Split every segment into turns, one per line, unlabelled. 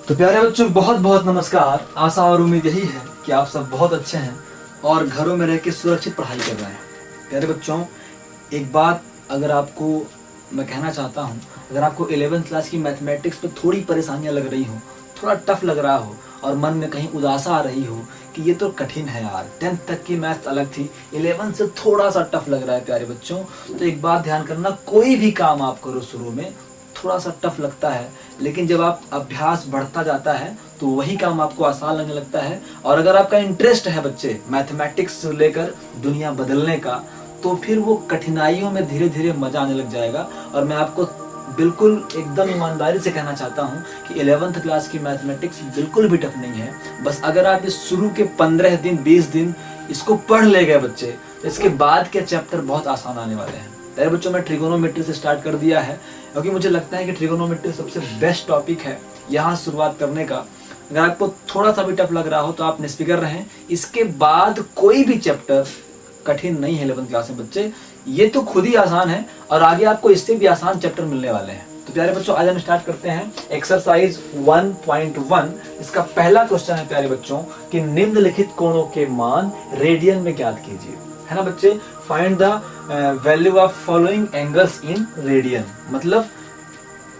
तो प्यारे बच्चों, बहुत बहुत नमस्कार। आशा और उम्मीद यही है कि आप सब बहुत अच्छे हैं और घरों में रह के सुरक्षित पढ़ाई कर रहे हैं। प्यारे बच्चों, एक बात अगर आपको मैं कहना चाहता हूँ, अगर आपको 11th क्लास की मैथमेटिक्स पे थोड़ी परेशानियाँ लग रही हो, थोड़ा टफ लग रहा हो और मन में कहीं उदासा आ रही हो कि ये तो कठिन है यार, 10th तक की मैथ्स अलग थी, 11th से थोड़ा सा टफ लग रहा है प्यारे बच्चों, तो एक बात ध्यान करना, कोई भी काम आप करो शुरू में थोड़ा सा टफ लगता है, लेकिन जब आप अभ्यास बढ़ता जाता है तो वही काम आपको आसान लगने लगता है। और अगर आपका इंटरेस्ट है बच्चे मैथमेटिक्स से लेकर दुनिया बदलने का, तो फिर वो कठिनाइयों में धीरे धीरे मजा आने लग जाएगा। और मैं आपको बिल्कुल एकदम ईमानदारी से कहना चाहता हूँ कि 11th क्लास की मैथमेटिक्स बिल्कुल भी टफ नहीं है। बस अगर आप इस शुरू के 15 दिन 20 दिन इसको पढ़ ले गए बच्चे, तो इसके बाद के चैप्टर बहुत आसान आने वाले हैं। प्यारे बच्चों, मैं ट्रिगोनोमेट्री से स्टार्ट कर दिया है क्योंकि मुझे लगता है कि ट्रिगोनोमेट्री सबसे बेस्ट टॉपिक है यहाँ शुरुआत करने का। अगर आपको थोड़ा सा भी टफ लग रहा हो तो आप निश्चित रहें, इसके बाद कोई भी चैप्टर कठिन नहीं है 11th क्लास में बच्चे, ये तो खुद ही आसान है और आगे आपको इससे भी आसान चैप्टर मिलने वाले हैं। तो प्यारे बच्चों, आज हम स्टार्ट करते हैं एक्सरसाइज 1.1। इसका पहला क्वेश्चन है प्यारे बच्चों कि निम्नलिखित कोणों के मान रेडियन में ज्ञात कीजिए, है ना बच्चे। Find the value of following angles in radian, मतलब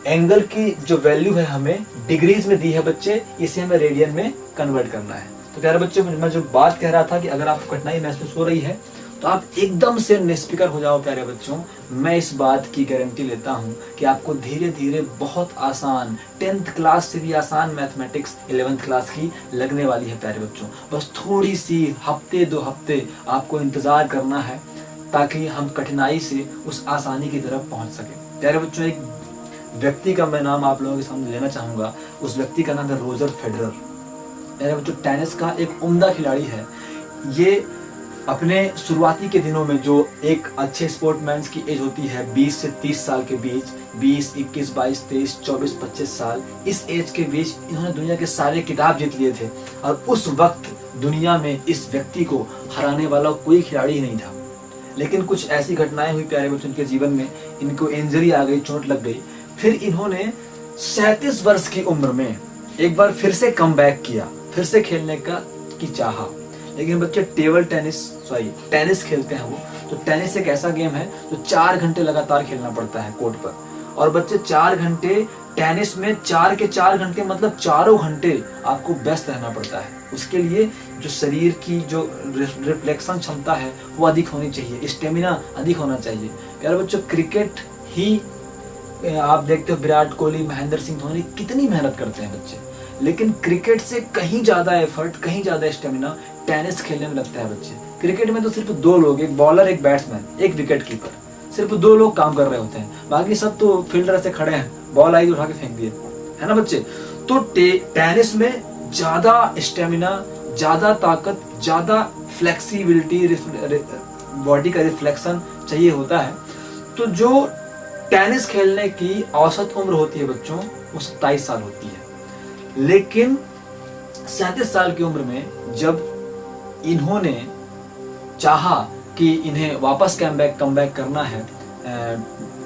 एंगल की जो वैल्यू है हमें डिग्रीज में दी है बच्चे, इसे हमें रेडियन में कन्वर्ट करना है। तो प्यारे बच्चों, मैं जो बात कह रहा था कि अगर आपको कठिनाई महसूस हो रही है तो आप एकदम से निष्फिक्र हो जाओ प्यारे बच्चों। मैं इस बात की गारंटी लेता हूं कि आपको धीरे धीरे बहुत आसान 10th क्लास से भी आसान मैथमेटिक्स 11th क्लास की लगने वाली है प्यारे बच्चों। बस थोड़ी सी हफ्ते 2 हफ्ते आपको इंतजार करना है ताकि हम कठिनाई से उस आसानी की तरफ पहुंच सके। प्यारे बच्चों, एक व्यक्ति का मैं नाम आप लोगों के सामने लेना चाहूंगा। उस व्यक्ति का नाम है रोजर फेडरर। प्यारे बच्चों, टेनिस का एक उम्दा खिलाड़ी है। ये अपने शुरुआती के दिनों में, जो एक अच्छे स्पोर्टमैन की एज होती है 20 से 30 साल के बीच, 20, 21, 22, 23, 24, 25 साल, इस एज के बीच इन्होंने दुनिया के सारे खिताब जीत लिए थे। और उस वक्त दुनिया में इस व्यक्ति को हराने वाला कोई खिलाड़ी ही नहीं था। लेकिन कुछ ऐसी घटनाएं हुई प्यारे बच्चों इनके जीवन में, इनको इंजरी आ गई, चोट लग गई। फिर इन्होंने 37 वर्ष की उम्र में एक बार फिर से कमबैक किया, फिर से खेलने की चाहा। लेकिन बच्चे टेनिस खेलते हैं वो, तो टेनिस एक ऐसा गेम है जो 4 घंटे लगातार खेलना पड़ता है कोर्ट पर। और बच्चे 4 घंटे टेनिस में, 4 के 4 घंटे मतलब चारों घंटे आपको व्यस्त रहना पड़ता है। उसके लिए जो शरीर की जो रिफ्लेक्शन क्षमता है वो अधिक होनी चाहिए, स्टेमिना अधिक होना चाहिए। यार बच्चों, क्रिकेट ही आप देखते हो विराट कोहली, महेंद्र सिंह धोनी कितनी मेहनत करते हैं बच्चे, लेकिन क्रिकेट से कहीं ज्यादा एफर्ट, कहीं ज्यादा स्टेमिना टेनिस खेलने में लगता है बच्चे। क्रिकेट में तो सिर्फ 2 लोग, एक बॉलर, एक बैट्समैन, एक विकेट कीपर, सिर्फ 2 लोग काम कर रहे होते हैं, बाकी सब तो फील्डर से खड़े हैं, बॉल आई उठा के फेंक दिए, है ना बच्चे। तो टेनिस में ज्यादा स्टेमिना, ज्यादा ताकत, ज्यादा फ्लेक्सिबिलिटी, बॉडी का रिफ्लेक्शन चाहिए होता है। तो जो टेनिस खेलने की औसत उम्र होती है बच्चों वो 27 साल होती है। लेकिन 37 साल की उम्र में जब इन्होंने चाहा कि इन्हें वापस कमबैक करना है,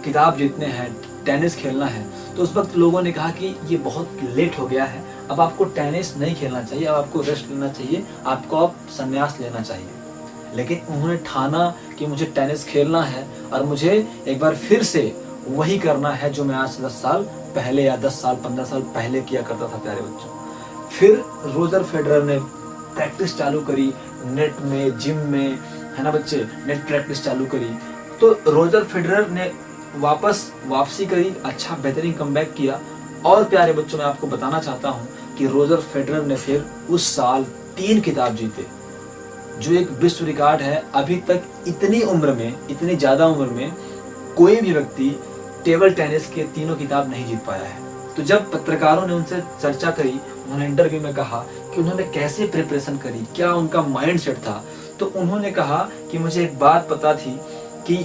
किताब जीतने हैं, टेनिस खेलना है, तो उस वक्त लोगों ने कहा कि ये बहुत लेट हो गया है, अब आपको टेनिस नहीं खेलना चाहिए, अब आपको रेस्ट लेना चाहिए, आपको अब संन्यास लेना चाहिए। लेकिन उन्होंने ठाना कि मुझे टेनिस खेलना है और मुझे एक बार फिर से वही करना है जो मैं आज से 10 साल पहले या 10 साल 15 साल पहले किया करता था प्यारे बच्चों। फिर रोजर फेडरर ने प्रैक्टिस चालू करी, नेट में, जिम में, है ना बच्चे, नेट प्रैक्टिस चालू करी। तो रोजर फेडरर ने वापसी करी, अच्छा बेहतरीन कमबैक किया। और प्यारे बच्चों, मैं आपको बताना चाहता हूँ कि रोजर फेडरर ने फिर उस साल 3 खिताब जीते, जो एक विश्व रिकॉर्ड है। अभी तक इतनी उम्र में, इतनी ज्यादा उम्र में कोई भी व्यक्ति टेबल टेनिस के 3 खिताब नहीं जीत पाया है। तो जब पत्रकारों ने उनसे चर्चा करी, उन्होंने इंटरव्यू में कहा कि उन्होंने कैसे प्रिपरेशन करी, क्या उनका माइंड सेट था, तो उन्होंने कहा कि मुझे एक बात पता थी कि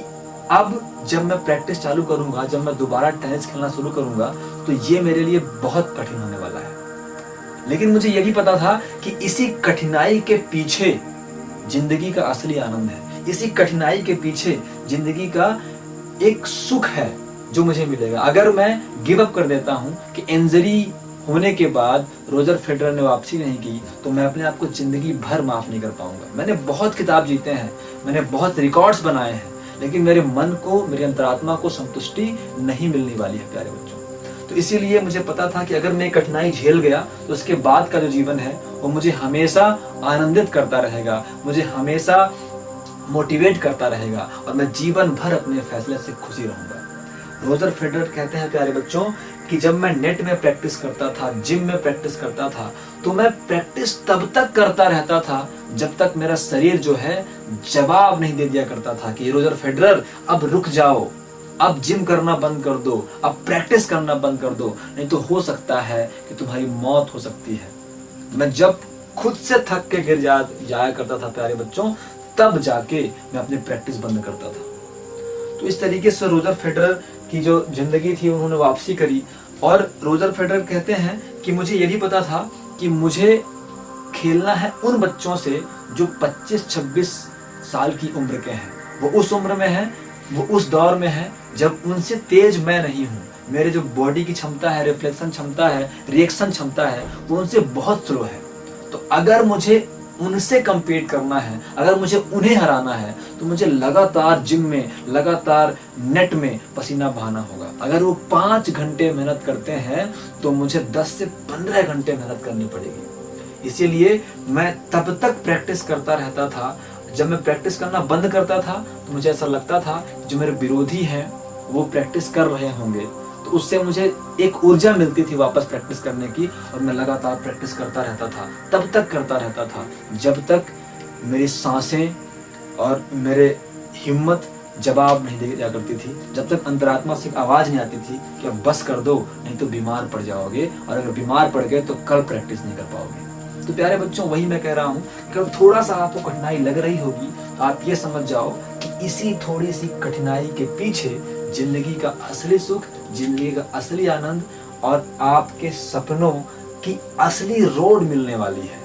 अब जब मैं प्रैक्टिस चालू करूंगा, जब मैं दोबारा टेनिस खेलना शुरू करूंगा, तो ये मेरे लिए बहुत कठिन होने वाला है। लेकिन मुझे ये भी पता था कि इसी कठिनाई के पीछे जिंदगी का असली आनंद है, इसी कठिनाई के पीछे जिंदगी का एक सुख है जो मुझे मिलेगा। अगर मैं गिव अप कर देता हूं कि इंजरी होने के बाद रोजर फेडरर ने वापसी नहीं की तो मैं अपने आप को जिंदगी भर माफ नहीं कर पाऊंगा। मैंने बहुत खिताब जीते हैं, मैंने बहुत रिकॉर्ड्स बनाए हैं, लेकिन मेरे मन को, मेरी अंतरात्मा को संतुष्टि नहीं मिलने वाली है प्यारे बच्चों। तो इसीलिए मुझे पता था कि अगर मैं कठिनाई झेल गया तो उसके बाद का जो जीवन है वो मुझे हमेशा आनंदित करता रहेगा, मुझे हमेशा मोटिवेट करता रहेगा और मैं जीवन भर अपने फैसले से खुशी रहूंगा। रोजर फेडरर कहते हैं प्यारे बच्चों कि जब मैं नेट में प्रैक्टिस करता था, जिम में प्रैक्टिस करता था, तो मैं प्रैक्टिस तब तक करता रहता था जब तक मेरा शरीर जो है जवाब नहीं दे दिया करता था कि रोजर फेडरर अब रुक जाओ, अब जिम करना बंद कर दो, अब प्रैक्टिस करना बंद कर दो, नहीं तो हो सकता है कि तुम्हारी मौत हो सकती है। मैं जब खुद से थक के गिर जाया करता था प्यारे बच्चों, तब जाके मैं अपनी प्रैक्टिस बंद करता था। तो इस तरीके से रोजर फेडरर की जो जिंदगी थी उन्होंने वापसी करी। और रोजर फेडरर कहते हैं कि मुझे ये भी पता था कि मुझे खेलना है उन बच्चों से जो 25-26 साल की उम्र के हैं। वो उस उम्र में है, वो उस दौर में है जब उनसे तेज मैं नहीं हूँ। मेरे जो बॉडी की क्षमता है, रिफ्लेक्शन क्षमता है, रिएक्शन क्षमता है, वो उनसे बहुत स्लो है। तो अगर मुझे उनसे कंपीट करना है, अगर मुझे उन्हें हराना है, तो मुझे लगातार जिम में, लगातार नेट में पसीना बहाना होगा। अगर वो 5 घंटे मेहनत करते हैं तो मुझे 10 से 15 घंटे मेहनत करनी पड़ेगी। इसीलिए मैं तब तक प्रैक्टिस करता रहता था। जब मैं प्रैक्टिस करना बंद करता था तो मुझे ऐसा लगता था जो मेरे विरोधी हैं वो प्रैक्टिस कर रहे होंगे, तो उससे मुझे एक ऊर्जा मिलती थी वापस प्रैक्टिस करने की, और मैं लगातार प्रैक्टिस करता रहता था। तब तक करता रहता था जब तक मेरी सांसें और मेरे हिम्मत जवाब नहीं दिया करती थी, जब तक अंतरात्मा से आवाज नहीं आती थी कि अब बस कर दो, नहीं तो बीमार पड़ जाओगे, और अगर बीमार पड़ गए तो कल प्रैक्टिस नहीं कर पाओगे। तो प्यारे बच्चों, वही मैं कह रहा हूँ कि अब थोड़ा सा आपको कठिनाई लग रही होगी तो आप ये समझ जाओ कि इसी थोड़ी सी कठिनाई के पीछे जिंदगी का असली सुख, जिंदगी का असली आनंद और आपके सपनों की असली रोड मिलने वाली है।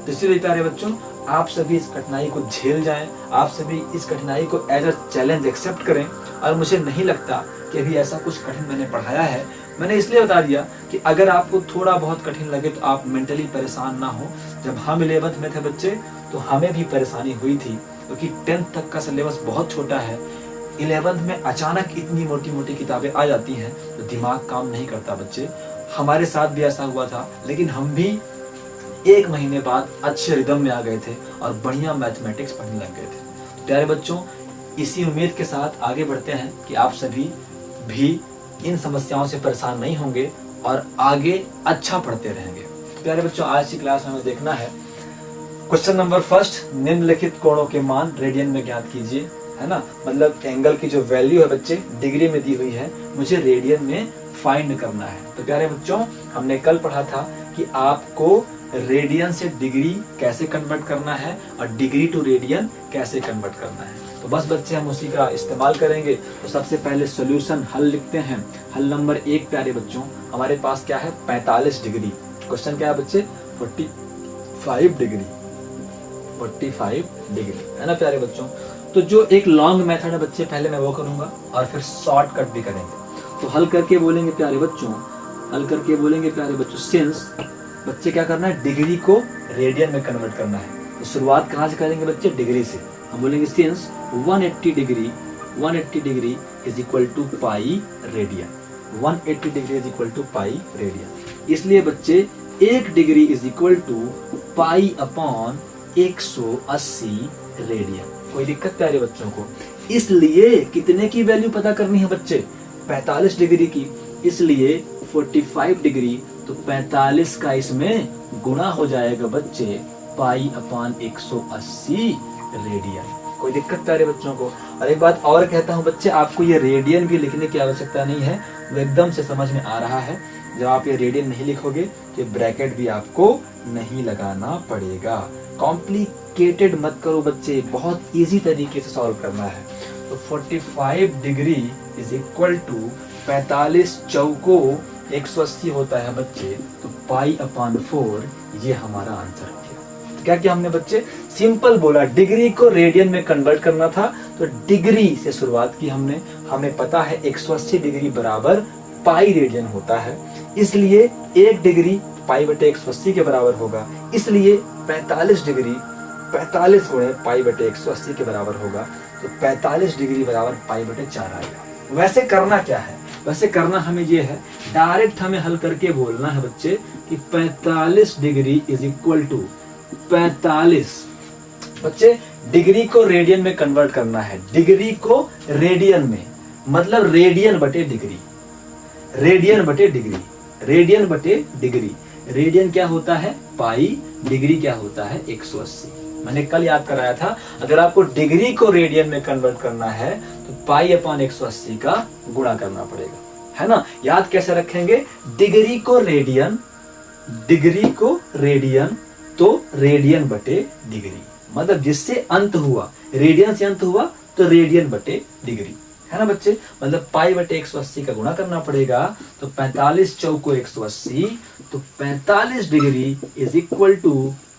तो इसलिए प्यारे बच्चों, आप सभी इस कठिनाई को झेल जाएं, आप सभी इस कठिनाई को एज अ चैलेंज एक्सेप्ट करें। और मुझे नहीं लगता कि अभी ऐसा कुछ कठिन मैंने पढ़ाया है। मैंने इसलिए बता दिया कि अगर आपको थोड़ा बहुत कठिन लगे तो आप मेंटली परेशान ना हो। जब हम 11th में थे बच्चे तो हमें भी परेशानी हुई थी, क्योंकि 10th तक का सिलेबस बहुत छोटा है। 11th में अचानक इतनी मोटी मोटी किताबें आ जाती हैं तो दिमाग काम नहीं करता बच्चे। हमारे साथ भी ऐसा हुआ था, लेकिन हम भी 1 महीने बाद अच्छे रिदम में आ गए थे और बढ़िया मैथमेटिक्स पढ़ने लग गए थे। प्यारे बच्चों, इसी उम्मीद के साथ आगे बढ़ते हैं कि आप सभी भी इन समस्याओं से परेशान नहीं होंगे और आगे अच्छा पढ़ते रहेंगे। प्यारे बच्चों, आज की क्लास में हमें देखना है क्वेश्चन नंबर 1, निम्नलिखित कोणों के मान रेडियन में ज्ञात कीजिए, है ना। मतलब एंगल की जो वैल्यू है बच्चे डिग्री में दी हुई है, मुझे रेडियन में फाइंड करना है। तो प्यारे बच्चों, हमने कल पढ़ा था कि आपको रेडियन से डिग्री कैसे कन्वर्ट करना है और डिग्री टू रेडियन कैसे कन्वर्ट करना है। तो बस बच्चे हम उसी का इस्तेमाल करेंगे। तो सबसे पहले सॉल्यूशन हल लिखते हैं। हल नंबर 1 प्यारे बच्चों, हमारे पास क्या है, 45 डिग्री। क्वेश्चन क्या है बच्चे, 45 डिग्री, 45 डिग्री, है ना प्यारे बच्चों। तो जो एक लॉन्ग मेथड है बच्चे, पहले मैं वो करूंगा और फिर शॉर्टकट भी करेंगे। तो हल करके बोलेंगे प्यारे बच्चों, हल करके बोलेंगे प्यारे बच्चों, सिंस बच्चे क्या करना है, डिग्री को रेडियन में कन्वर्ट करना है। तो शुरुआत कहाँ से करेंगे बच्चे, डिग्री से। हम बोलेंगे since 180 degree is equal to pi radian, 180 degree is equal to pi radian. इसलिए बच्चे 1 degree is equal to pi upon 180 radian. कोई दिक्कत प्यारे बच्चों को? इसलिए कितने की वैल्यू पता करनी है बच्चे, 45 डिग्री की। इसलिए 45 डिग्री तो 45 का इसमें गुणा हो जाएगा बच्चे पाई अपॉन 180 रेडियन। कोई दिक्कत प्यारे बच्चों को? और एक बात और कहता हूं बच्चे, आपको ये रेडियन भी लिखने की आवश्यकता नहीं है, वो एकदम से समझ में आ रहा है। जब आप ये रेडियन नहीं लिखोगे तो ब्रैकेट भी आपको नहीं लगाना पड़ेगा। कॉम्प्लिकेटेड मत करो बच्चे, बहुत इजी तरीके से सॉल्व करना है। तो 45 डिग्री इज इक्वल टू 45 चौको 180 होता है बच्चे, तो पाई अपॉन 4 ये हमारा आंसर हो गया। तो क्या किया हमने बच्चे, सिंपल बोला, डिग्री को रेडियन में कन्वर्ट करना था तो डिग्री से शुरुआत की हमने। हमें पता है 180 डिग्री बराबर पाई रेडियन होता है, इसलिए 1 डिग्री पाई बटे 180 के बराबर होगा। इसलिए 45 डिग्री 45 गुणे पाई बटे 180 के बराबर होगा। तो 45 डिग्री बराबर पाई बटे 4 आएगा। वैसे करना क्या है, वैसे करना हमें ये है, डायरेक्ट हमें हल करके बोलना है बच्चे कि 45 डिग्री इज इक्वल टू 45। बच्चे डिग्री को रेडियन में कन्वर्ट करना है, डिग्री को रेडियन में, मतलब रेडियन बटे डिग्री, रेडियन बटे डिग्री, रेडियन बटे डिग्री। रेडियन क्या होता है पाई, डिग्री क्या होता है 180। मैंने कल याद कराया था, अगर आपको डिग्री को रेडियन में कन्वर्ट करना है तो पाई अपॉन 180 का गुणा करना पड़ेगा, है ना। याद कैसे रखेंगे, डिग्री को रेडियन, डिग्री को रेडियन तो रेडियन बटे डिग्री, मतलब जिससे अंत हुआ, रेडियन से अंत हुआ तो रेडियन बटे डिग्री, है ना बच्चे। मतलब पाई बटे 180 का गुणा करना पड़ेगा। तो 45 चौको 180, तो 45 degree is equal to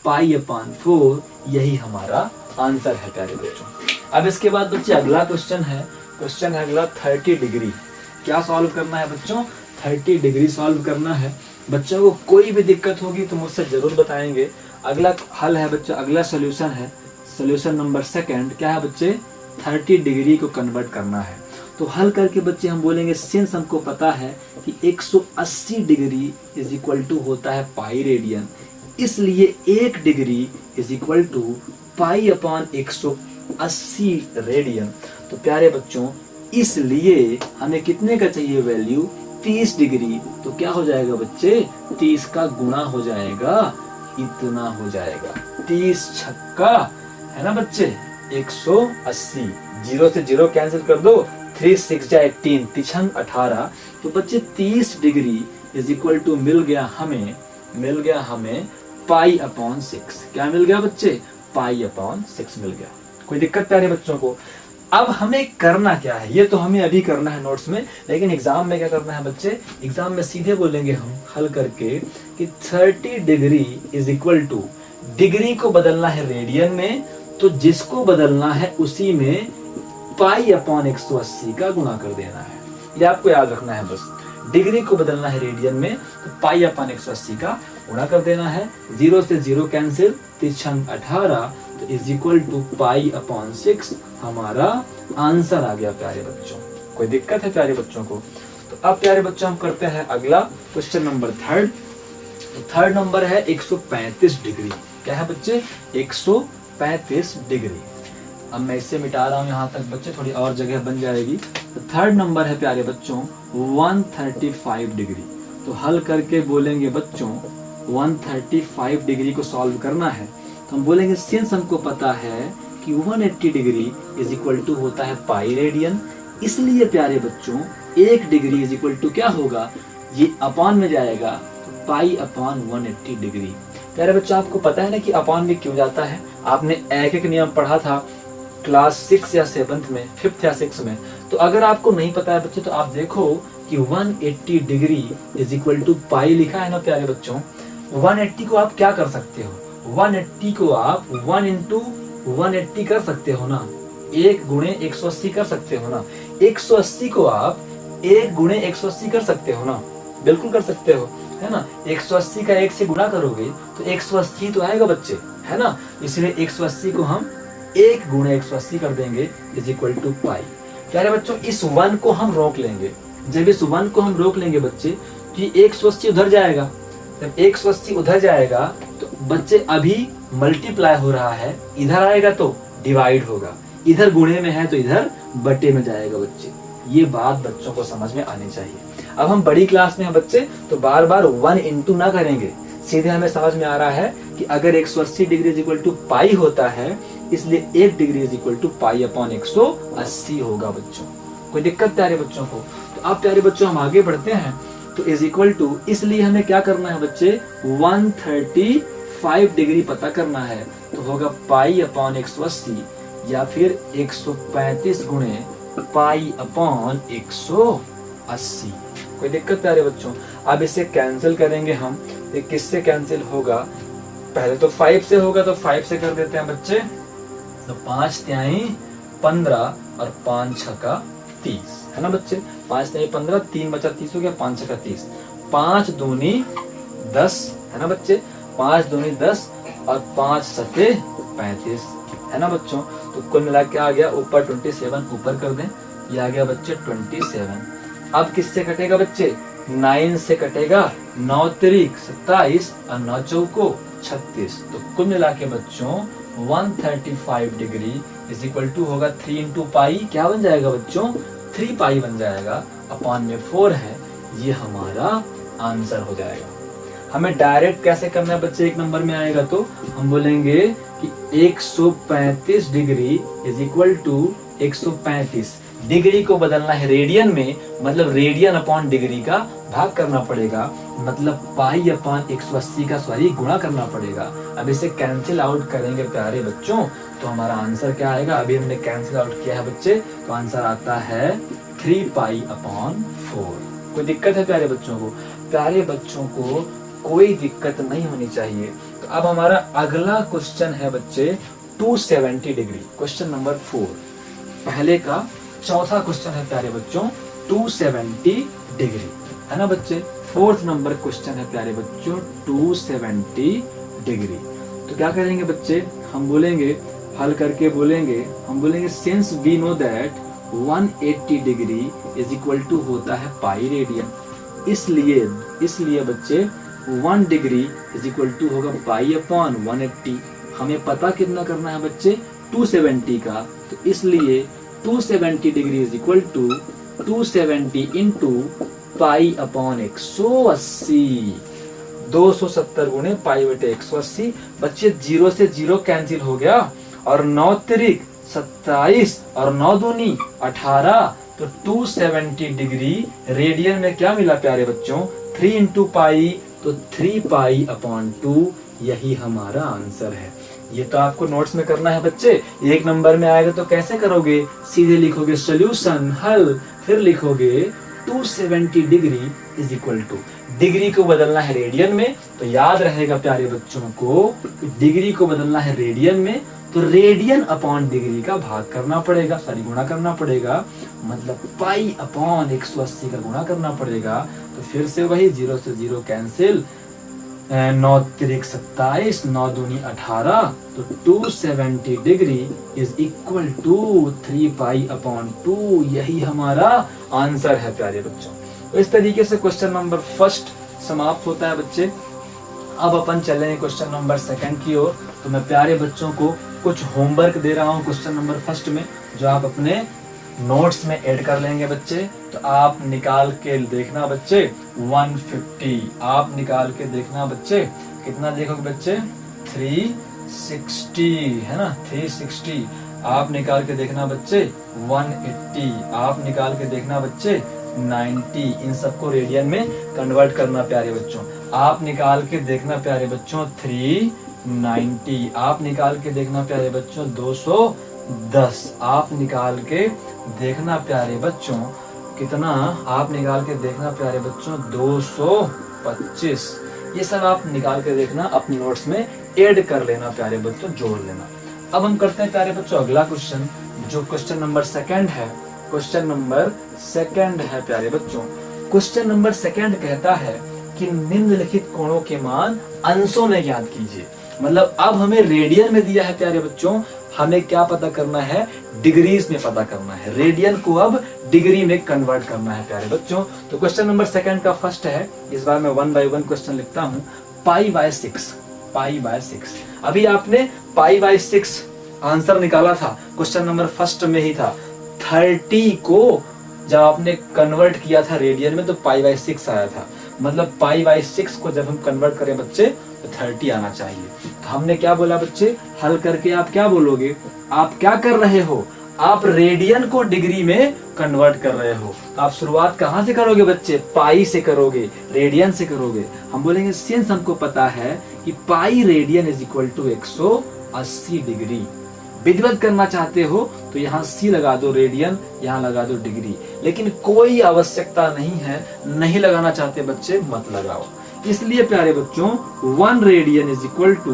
pi upon 4। यही हमारा आंसर है प्यारे बच्चों। अब इसके बाद बच्चे अगला क्वेश्चन है, क्वेश्चन है अगला 30 डिग्री। क्या सॉल्व करना है बच्चों, 30 डिग्री सॉल्व करना है। बच्चों को कोई भी दिक्कत होगी तो मुझसे जरूर बताएंगे। अगला हल है बच्चों, अगला सोल्यूशन है, सोल्यूशन नंबर 2 क्या है बच्चे, 30 डिग्री को कन्वर्ट करना है। तो हल करके बच्चे हम बोलेंगे, सिंस हमको पता है कि 180 डिग्री इज इक्वल टू होता है पाई रेडियन, इसलिए 1 degree is equal to pi upon 180 radian. तो प्यारे बच्चों इसलिए हमें कितने का चाहिए वैल्यू, 30 डिग्री। तो क्या हो जाएगा बच्चे, 30 का गुणा हो जाएगा, इतना हो जाएगा, 30 छक्का, है ना बच्चे 180। 0 से 0 कैंसिल कर दो, 3 6 जा 18, 3 18। तो बच्चे 30 डिग्री इज इक्वल टू मिल गया हमें पाई अपॉन 6। क्या मिल गया बच्चे, पाई अपॉन 6 मिल गया। कोई दिक्कत प्यारे बच्चों को। अब हमें करना क्या है, ये तो हमें अभी करना है नोट्स में, लेकिन एग्जाम में क्या करना है बच्चे, एग्जाम में सीधे बोलेंगे हम हल करके कि 30 degree is equal to, degree को बदलना है रेडियन में, तो जिसको बदलना है उसी में पाई अपॉन 180 का गुणा कर देना है। ये आपको याद रखना है बस, डिग्री को बदलना है रेडियन में तो पाई अपॉन 180 का गुणा कर देना है। 0 से 0 कैंसिल, 3 18, तो is equal to pi upon 6 हमारा आंसर आ गया प्यारे बच्चों। कोई दिक्कत है प्यारे बच्चों को। तो अब प्यारे बच्चों हम करते हैं अगला क्वेश्चन नंबर 3। तो 3 नंबर है 135 डिग्री। क्या है बच्चे, 135 डिग्री। अब मैं इससे मिटा रहा हूँ यहाँ तक बच्चे, थोड़ी और जगह बन जाएगी। तो 3 नंबर है प्यारे बच्चों 135 डिग्री। तो हल करके बोलेंगे बच्चों 135 डिग्री को सॉल्व करना है। तो हम बोलेंगे सिंस हमको पता है कि 180 डिग्री इज इक्वल टू होता है पाई रेडियन, इसलिए प्यारे बच्चों 1 डिग्री इज इक्वल टू क्या होगा, ये अपॉन में जाएगा, तो पाई अपॉन 180 डिग्री। प्यारे बच्चों आपको पता है ना कि अपॉन में क्यों जाता है, आपने एक एक नियम पढ़ा था क्लास 6 या 7 में, 5th या 6 में। तो अगर आपको नहीं पता है बच्चे तो आप देखो कि 180 डिग्री इज इक्वल टू पाई लिखा है ना प्यारे बच्चों। 180 को आप क्या कर सकते हो, 180 को आप 1 इंटू 180 कर सकते हो ना, 1 गुणे 180 कर सकते हो ना। 180 को आप 1 गुणे 180 कर सकते हो ना, बिल्कुल कर सकते हो, है ना। 180 का 1 से गुणा करोगे तो 180 तो आएगा बच्चे, है ना। इसलिए 180 को हम 1 गुणे 180 कर देंगे इज इक्वल टू पाई। प्यारे बच्चों इस 1 को हम रोक लेंगे, जब इस 1 को हम रोक लेंगे बच्चे तो ये 180 उधर जाएगा। जब 180 उधर जाएगा तो बच्चे अभी मल्टीप्लाई हो रहा है, इधर आएगा तो डिवाइड होगा, इधर गुणे में है तो इधर बटे में जाएगा बच्चे। ये बात बच्चों को समझ में आनी चाहिए। अब हम बड़ी क्लास में हैं बच्चे तो बार बार 1 इंटू ना करेंगे, सीधे हमें समझ में आ रहा है कि अगर 180 degree is equal to pi होता है, इसलिए 1 degree is equal to pi upon 180 होगा बच्चों। कोई दिक्कत प्यारे बच्चों को। तो आप प्यारे बच्चों हम आगे बढ़ते हैं। तो इज इक्वल टू, इसलिए हमें क्या करना है बच्चे, 135 डिग्री पता करना है। तो होगा पाई अपॉन 180 या फिर 135 गुणे पाई अपॉन 180। कोई दिक्कत प्यारे बच्चों। अब इसे कैंसिल करेंगे हम, ये किससे कैंसिल होगा, पहले तो 5 से होगा, तो 5 से कर देते हैं बच्चे। तो 5 तिहाई 15 और 5 छक्का 30, है ना बच्चे। 5 तिहाई 15, 3 बचा 30 हो गया, 5 छक्का 30। 5 दूनी 10 है ना बच्चे, 5 दूनी 10 और 5 सते 35 है ना बच्चों। तो कुल मिला के आ गया ऊपर 27 ऊपर कर दें, ये आ गया बच्चे 27। अब किससे कटेगा बच्चे, 9 से कटेगा, 9 तिरिक 27 और 9 चौको 36। तो कुल मिला के बच्चों 135 डिग्री इज इक्वल टू होगा 3 इंटू पाई, क्या बन जाएगा बच्चों, 3 पाई बन जाएगा, अपॉन में 4 है, ये हमारा आंसर हो जाएगा। हमें डायरेक्ट कैसे करना है बच्चे, एक नंबर में आएगा तो हम बोलेंगे कि 135 degree is equal to 135, degree को बदलना है रेडियन में, मतलब रेडियन अपॉन डिग्री का भाग करना पड़ेगा, मतलब पाई अपॉन 180 का गुणा करना पड़ेगा। अब इसे कैंसिल आउट करेंगे प्यारे बच्चों, तो हमारा आंसर क्या आएगा, अभी हमने कैंसिल आउट किया है बच्चे, तो आंसर आता है 3 पाई अपॉन 4। कोई दिक्कत है प्यारे बच्चों को? प्यारे बच्चों को कोई दिक्कत नहीं होनी चाहिए। तो अब हमारा अगला क्वेश्चन है बच्चे 270 डिग्री, क्वेश्चन नंबर 4, पहले का चौथा क्वेश्चन है प्यारे बच्चों 270 डिग्री है ना बच्चे। 4th नंबर क्वेश्चन है प्यारे बच्चों 270 डिग्री। तो क्या करेंगे बच्चे, हम बोलेंगे हल करके बोलेंगे, हम बोलेंगे since we know that 180 degree is equal to होता है पाई रेडियन, इसलिए बच्चे 1 डिग्री इज इक्वल टू होगा पाई अपॉन 180। हमें पता कितना करना है बच्चे, 270 का, तो इसलिए 270 degree is equal to 270 into pi upon 180, 270 गुणे पाई बटे 180। बच्चे 0 से 0 कैंसिल हो गया, और 9 तिरिक 27 और 9 दूनी 18, तो 270 डिग्री रेडियन में क्या मिला प्यारे बच्चों, 3 इंटू पाई, तो 3 पाई अपॉन 2, यही हमारा आंसर है। ये तो आपको नोट्स में करना है बच्चे, एक नंबर में आएगा तो कैसे करोगे, सीधे लिखोगे सोल्यूशन हल, फिर लिखोगे 270 degree is equal to, degree को बदलना है रेडियन में, तो याद रहेगा प्यारे बच्चों को डिग्री को बदलना है रेडियन में, तो रेडियन अपॉन डिग्री का भाग करना पड़ेगा, गुणा करना पड़ेगा, मतलब पाई अपॉन 180 का गुणा करना पड़ेगा। तो फिर से वही 0 से 0 कैंसिल, 9 तिरिक 27, 9 दूनी 18, तो 270 degree is equal to 3 pi upon 2, यही हमारा आंसर है प्यारे बच्चों। तो इस तरीके से क्वेश्चन नंबर 1 समाप्त होता है बच्चे। अब अपन चलेंगे क्वेश्चन नंबर 2 की ओर। तो मैं प्यारे बच्चों को कुछ होमवर्क दे रहा हूँ क्वेश्चन नंबर 1 में, जो आप अपने नोट्स में ऐड कर लेंगे बच्चे। तो आप निकाल के देखना बच्चे 150, आप निकाल के देखना बच्चे, कितना देखोगे बच्चे 360 है ना, 360। आप निकाल के देखना बच्चे 180, आप निकाल के देखना बच्चे 90। इन सबको रेडियन में कन्वर्ट करना प्यारे बच्चों। आप निकाल के देखना प्यारे बच्चों 390, आप निकाल के देखना प्यारे बच्चों 210, आप निकाल के देखना प्यारे बच्चों कितना, आप निकाल के देखना प्यारे बच्चों 225। ये सब आप निकाल के देखना, अपने नोट्स में ऐड कर लेना प्यारे बच्चों, जोड़ लेना। अब हम करते हैं प्यारे बच्चों अगला क्वेश्चन, जो क्वेश्चन नंबर 2 है। क्वेश्चन नंबर 2 है प्यारे बच्चों, क्वेश्चन नंबर 2 कहता है कि निम्नलिखित कोणों के मान अंशों में ज्ञात कीजिए। मतलब अब हमें रेडियन में दिया है प्यारे बच्चों, हमें क्या पता करना है, डिग्रीज में पता करना है, रेडियन को अब डिग्री में कन्वर्ट करना है प्यारे बच्चों। तो क्वेश्चन नंबर 2 का फर्स्ट है, इस बार मैं 1 बाय 1 क्वेश्चन लिखता हूँ। पाई/6, अभी आपने पाई/6 आंसर निकाला था, क्वेश्चन नंबर 1 में ही था। 30 को जब आपने कन्वर्ट किया था रेडियन में तो पाई/6 आया था, मतलब पाई/6 को जब हम कन्वर्ट करें बच्चे तो 30 आना चाहिए। तो हमने क्या बोला बच्चे, हल करके आप क्या बोलोगे, आप क्या कर रहे हो, आप रेडियन को डिग्री में कन्वर्ट कर रहे हो। तो आप शुरुआत कहां से करोगे बच्चे, पाई से करोगे, रेडियन से करोगे। हम बोलेंगे सिंस हमको पता है कि pi radian is equal to 180 degree. विधिवत करना चाहते हो तो यहाँ सी लगा दो रेडियन, यहाँ लगा दो डिग्री, लेकिन कोई आवश्यकता नहीं है, नहीं लगाना चाहते बच्चे मत लगाओ। इसलिए प्यारे बच्चों 1 radian is equal to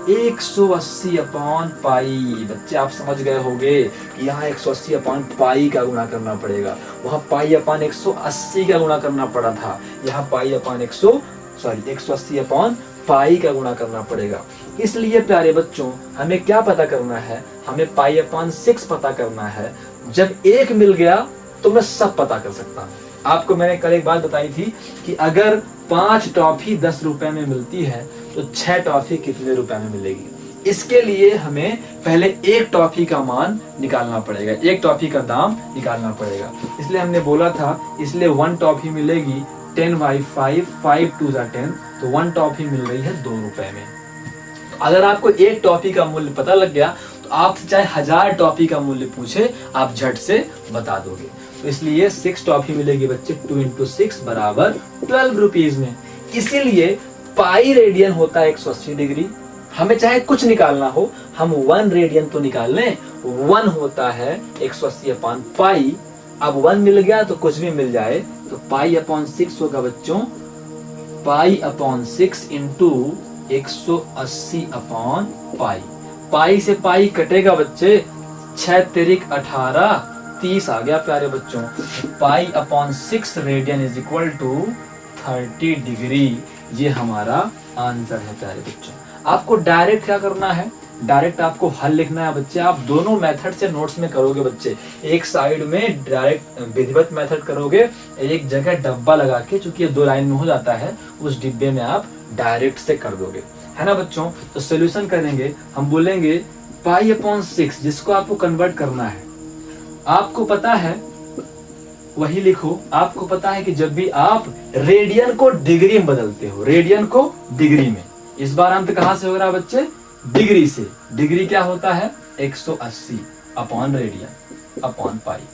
180 upon pi. बच्चे आप समझ गए होंगे कि यहाँ 180 अपॉन पाई का गुणा करना पड़ेगा, वहां पाई अपॉन 180 का गुणा करना पड़ा था, यहाँ पाई अपॉन 180 अपॉन पाई का गुणा करना पड़ेगा। इसलिए प्यारे बच्चों हमें क्या पता करना है, हमें पाई अपॉन 6 पता करना है। जब एक मिल गया तो मैं सब पता कर सकता हूँ। आपको मैंने कल एक बात बताई थी कि अगर 5 टॉफी 10 रुपए में मिलती है तो 6 टॉफी कितने रुपए में मिलेगी। इसके लिए हमें पहले एक टॉफी का मान निकालना पड़ेगा, एक टॉफी का दाम निकालना पड़ेगा। इसलिए हमने बोला था, इसलिए 1 टॉफी मिलेगी 10 बाई 5, 5 2 10, तो 1 टॉफी मिल रही है 2 रुपए में। तो अगर आपको एक टॉफी का मूल्य पता लग गया तो आपसे चाहे 1000 टॉफी का मूल्य पूछे आप झट से बता दोगे। तो इसलिए 6 टॉफी मिलेगी बच्चे, 2 इंटू 6 बराबर 12 रुपीज में। इसीलिए पाई रेडियन होता है 180 डिग्री। हमें चाहे कुछ निकालना हो, हम 1 रेडियन तो निकाल लें। 1 होता है 180 अपॉन पाई। अब 1 मिल गया तो कुछ भी मिल जाए, तो पाई अपॉन 6 होगा बच्चों, pi upon 6 into 180 upon pi. Pi से पाई कटेगा बच्चे, 6 तिरिक 18, 30 आ गया प्यारे बच्चों। Pi upon 6 radian is equal to 30 degree. ये हमारा आंसर है प्यारे बच्चों। आपको डायरेक्ट क्या करना है, डायरेक्ट आपको हल लिखना है बच्चे। आप दोनों मेथड से नोट्स में करोगे बच्चे, एक साइड में डायरेक्ट विधिवत मेथड करोगे, एक जगह डब्बा लगा के, चूंकि ये 2 लाइन में हो जाता है, उस डिब्बे में आप डायरेक्ट से कर दोगे, है ना बच्चों। तो सोल्यूशन करेंगे, हम बोलेंगे पाई अपॉन 6, जिसको आपको कन्वर्ट करना है। आपको पता है, वही लिखो, आपको पता है कि जब भी आप रेडियन को डिग्री में बदलते हो, रेडियन को डिग्री में, इस बार अंत कहां से हो रहा है बच्चे, डिग्री से। डिग्री क्या होता है, 180 अपॉन रेडियन अपॉन पाई,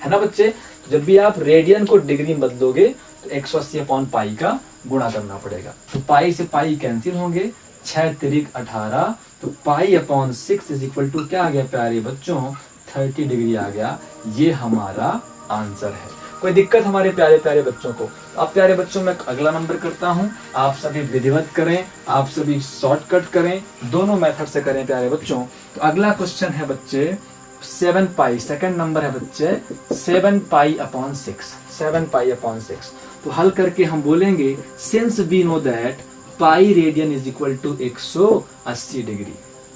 है ना बच्चे। तो जब भी आप रेडियन को डिग्री में बदलोगे तो 180 अपॉन पाई का गुणा करना पड़ेगा। तो पाई से पाई कैंसिल होंगे, 6 तिरिक 18, तो pi upon 6 is equal to क्या आ गया प्यारे बच्चों, 30 डिग्री आ गया। ये हमारा आंसर है। कोई दिक्कत हमारे प्यारे प्यारे बच्चों को? अब प्यारे बच्चों मैं अगला नंबर करता हूं, आप सभी विधिवत करें, आप सभी शॉर्टकट करें, दोनों मेथड से करें प्यारे बच्चों। तो अगला क्वेश्चन है बच्चे 7 पाई, सेकंड नंबर है बच्चे 7 पाई अपॉन 6, 7 पाई अपॉन 6। तो हल करके हम बोलेंगे, since we know that pi radian is equal to 180 degree,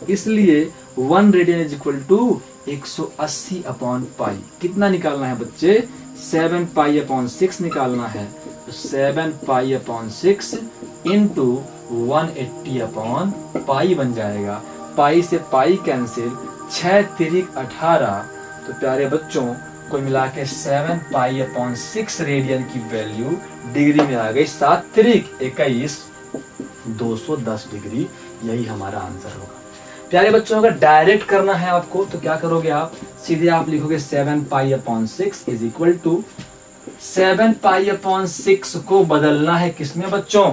इसलिए 1 radian is equal to 180 upon pi. कितना निकालना है बच्चे, 7 पाई अपॉन 6 निकालना है। तो 7 पाई अपॉन 6 इंटू 180 अपॉन पाई बन जाएगा। पाई से पाई कैंसिल, 6 तिरिक 18, तो प्यारे बच्चों कोई मिला के 7 पाई अपॉन 6 रेडियन की वैल्यू डिग्री में आ गई, 7 तिरिक 21, 210 डिग्री। यही हमारा आंसर होगा प्यारे बच्चों। अगर डायरेक्ट करना है आपको तो क्या करोगे आप, सीधे आप लिखोगे 7 pi upon 6 is equal to 7 pi upon 6 को बदलना है किसमें बच्चों,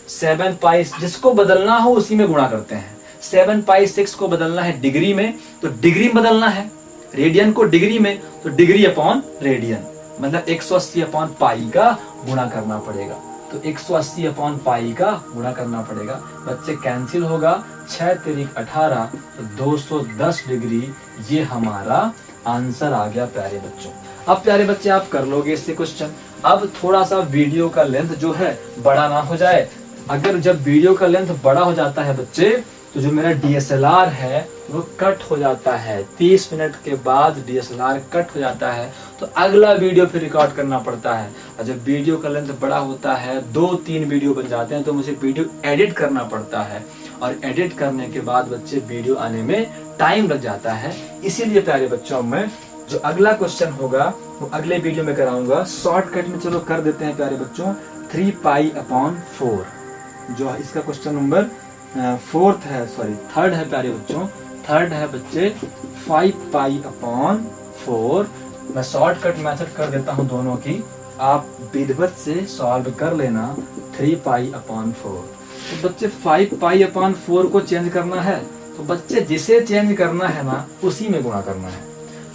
7 पाई जिसको बदलना हो उसी में गुणा करते हैं। 7 पाई 6 को बदलना है डिग्री में, तो डिग्री में बदलना है, रेडियन को डिग्री में, तो डिग्री अपॉन रेडियन, मतलब 180 अपॉन पाई का गुणा करना पड़ेगा। तो 180 अपॉन पाई का गुणा करना पड़ेगा। बच्चे कैंसिल होगा, 6 तिरिक 18, तो 210 डिग्री। ये हमारा आंसर आ गया प्यारे बच्चों। अब प्यारे बच्चे आप कर लोगे इससे क्वेश्चन। अब थोड़ा सा वीडियो का लेंथ जो है बड़ा ना हो जाए। अगर जब वीडियो का लेंथ बड़ा हो जाता है बच्चे, तो जो मेरा DSLR है वो कट हो जाता है। 30 मिनट के बाद DSLR कट हो जाता है, तो अगला वीडियो फिर रिकॉर्ड करना पड़ता है। और जब वीडियो का लेंथ बड़ा होता है, 2-3 वीडियो बन जाते हैं, तो मुझे वीडियो एडिट करना पड़ता है। और एडिट करने के बाद बच्चे वीडियो आने में टाइम लग जाता है। इसीलिए प्यारे बच्चों मैं जो अगला क्वेश्चन होगा वो अगले वीडियो में कराऊंगा। शॉर्टकट में चलो कर देते हैं प्यारे बच्चों, 3 पाई अपॉन 4, जो इसका क्वेश्चन नंबर 4th है, सॉरी 3rd है प्यारे बच्चों। 3rd है बच्चे 5 पाई अपॉन 4। मैं शॉर्टकट मेथड कर देता हूं दोनों की, आप विधिवत से सॉल्व कर लेना। 3 पाई अपॉन 4, तो बच्चे 5 पाई अपॉन 4 को चेंज करना है, तो बच्चे जिसे चेंज करना है ना उसी में गुणा करना है।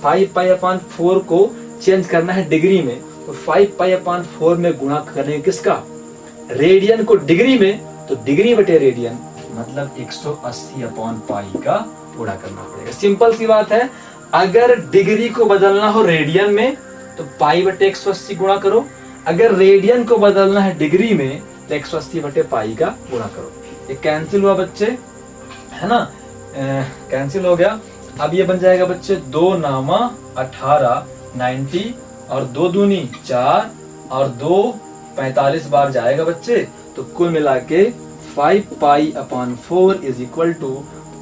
5 पाई अपॉन 4 को चेंज करना है डिग्री में, तो 5 पाई अपॉन 4 में गुणा करेंगे किसका, रेडियन को डिग्री में, तो डिग्री बटे रेडियन मतलब 180 अपॉन पाई का गुणा करना पड़ेगा। सिंपल सी बात है, अगर डिग्री को बदलना हो रेडियन में तो पाई बटे 180 गुणा करो, अगर रेडियन को बदलना है डिग्री में तो 180 बटे पाई का गुणा करो। ये कैंसिल हुआ बच्चे, है ना, कैंसिल हो गया। अब ये बन जाएगा बच्चे 2 नामा 18 90 और 2 दूनी 4 और 2 45 बार जाएगा बच्चे, तो कुल मिला के 5 pi upon 4 is equal to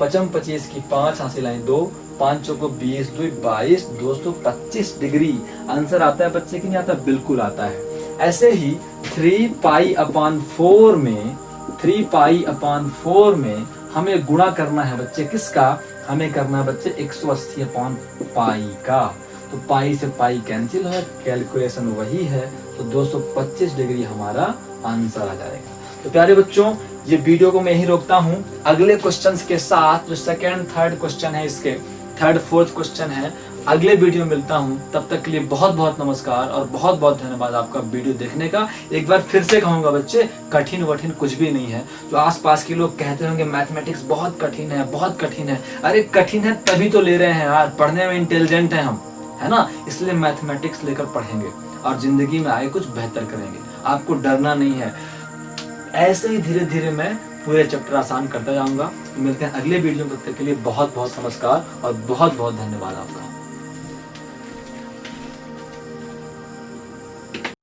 55 25 की 5 हासिल आए 2 5 चौको 20 2 22 225 डिग्री। आंसर आता है बच्चे कि नहीं आता? बिल्कुल आता है। ऐसे ही 3 पाई अपॉन 4 में 3 पाई अपॉन 4 में हमें गुणा करना है बच्चे किसका? हमें करना है बच्चे 180 अपॉन पाई का। तो पाई से पाई कैंसिल है, कैलकुलेशन वही है, तो 225 डिग्री हमारा आंसर आ जाएगा। तो प्यारे बच्चों, ये वीडियो को मैं यही रोकता हूँ। अगले क्वेश्चंस के साथ जो सेकंड थर्ड क्वेश्चन है, इसके थर्ड फोर्थ क्वेश्चन है, अगले वीडियो में मिलता हूँ। तब तक के लिए बहुत बहुत नमस्कार और बहुत बहुत धन्यवाद आपका वीडियो देखने का। एक बार फिर से कहूंगा बच्चे, कठिन वठिन कुछ भी नहीं है। जो आसपास के लोग कहते होंगे मैथमेटिक्स बहुत कठिन है, बहुत कठिन है, अरे कठिन है तभी तो ले रहे हैं यार, पढ़ने में इंटेलिजेंट है हम, है ना, इसलिए मैथमेटिक्स लेकर पढ़ेंगे और जिंदगी में आगे कुछ बेहतर करेंगे। आपको डरना नहीं है। ऐसे ही धीरे धीरे मैं पूरे चैप्टर आसान करता जाऊंगा। मिलते हैं अगले वीडियो में, तब तक के लिए बहुत बहुत नमस्कार और बहुत बहुत धन्यवाद आपका।